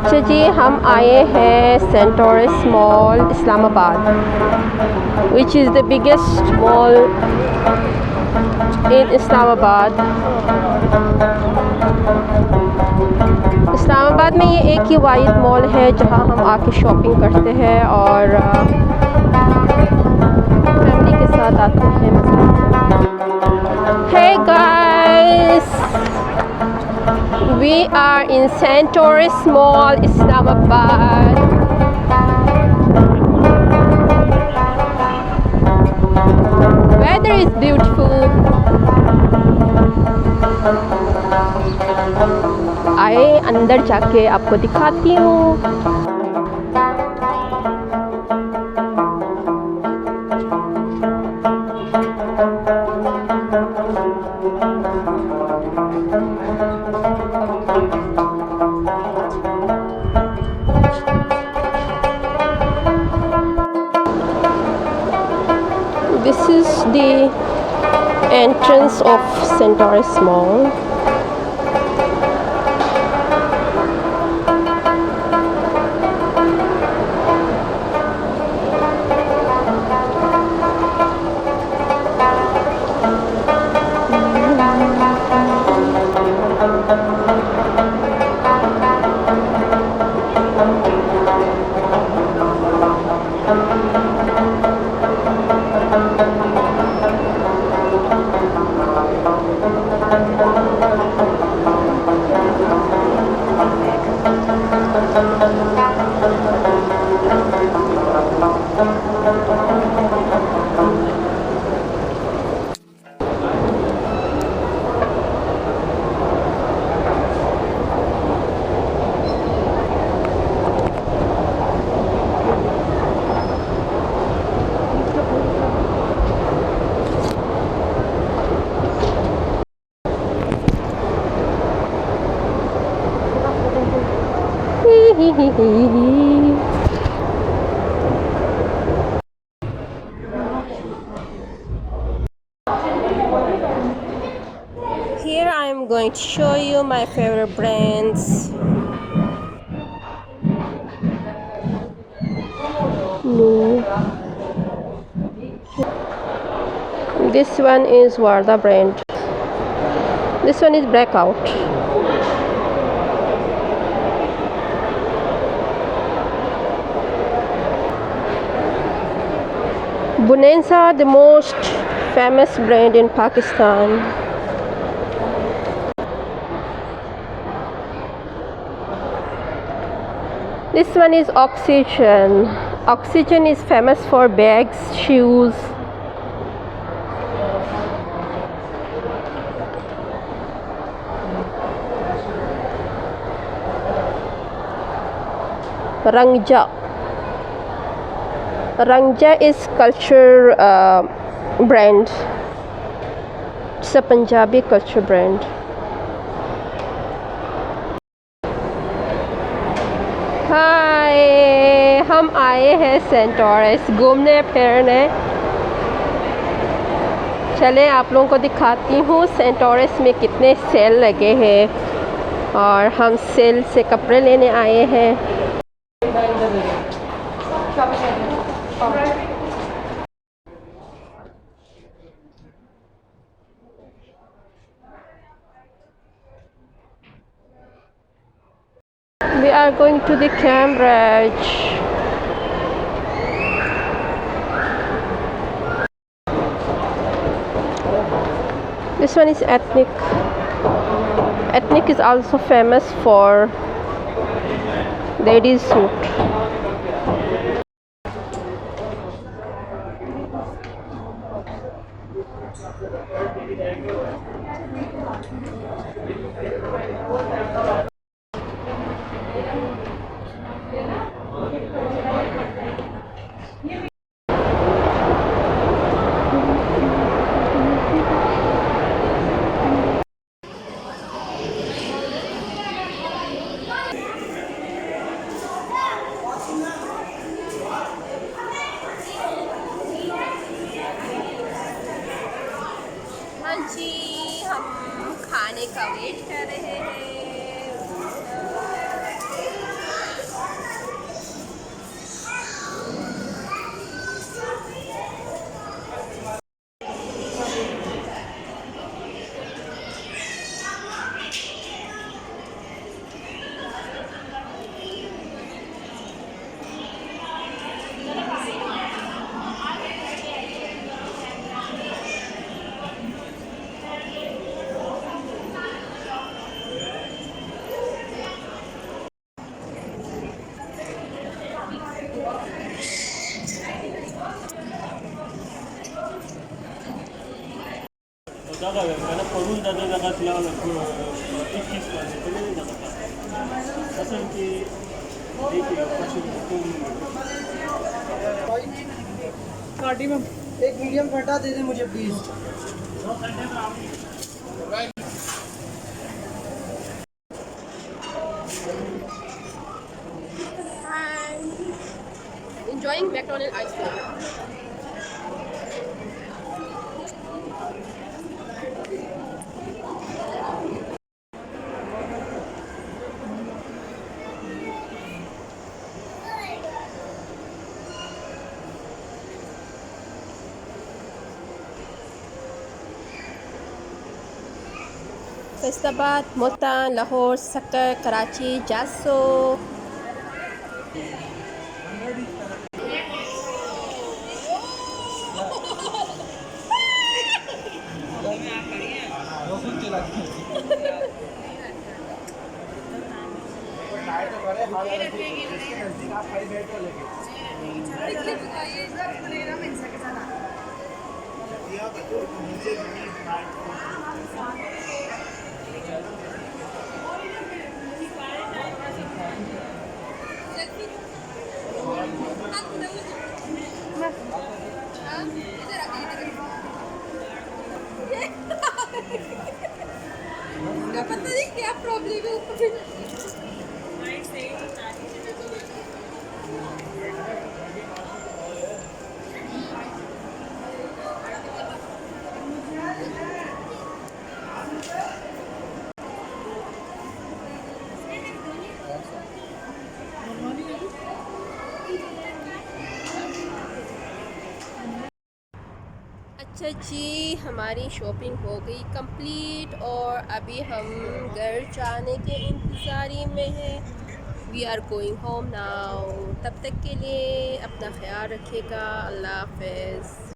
अच्छा जी, हम आए हैं Centaurus mall Islamabad, which is the biggest mall इन इस्लामाबाद। इस्लामाबाद में ये एक ही वाहिद मॉल है जहां हम आके शॉपिंग करते हैं और फैमिली के साथ आते हैं मज़े करते हैं। Hey guys, we are in Centaurus Mall, Islamabad. Weather is beautiful. आए अंदर जाके आपको दिखाती हूँ। This is the entrance of Centaurus Mall. Here I am going to show you my favorite brands. No. This one is Warda brand. This one is Blackout. Bonanza, the most famous brand in Pakistan. This one is Oxygen. Oxygen is famous for bags, shoes. Rangja. Rangja is culture brand. It's a Punjabi culture brand. हाय, हम आए हैं Centaurus घूमने फिरने। चले आप लोगों को दिखाती हूँ सेंटोरस में कितने सेल लगे हैं और हम सेल से कपड़े लेने आए हैं। We are going to the Cambridge. This one is Ethnic. Ethnic is also famous for ladies suit. जी, हम खाने का वेट कर रहे हैं। मला पडून जातं जगातला 21% तुम्ही नाही जगत असं की पार्टी में एक मीडियम फटा दे दे मुझे please. Enjoying McDonald's ice cream. Islamabad, Multan, Lahore, Sakkar, Karachi, Jasso. पता नहीं क्या प्रॉब्लम है ऊपर अच्छा जी, हमारी शॉपिंग हो गई कंप्लीट और अभी हम घर जाने के इंतज़ारी में हैं। We are going home now. तब तक के लिए अपना ख्याल रखिएगा। अल्लाह हाफ़िज़।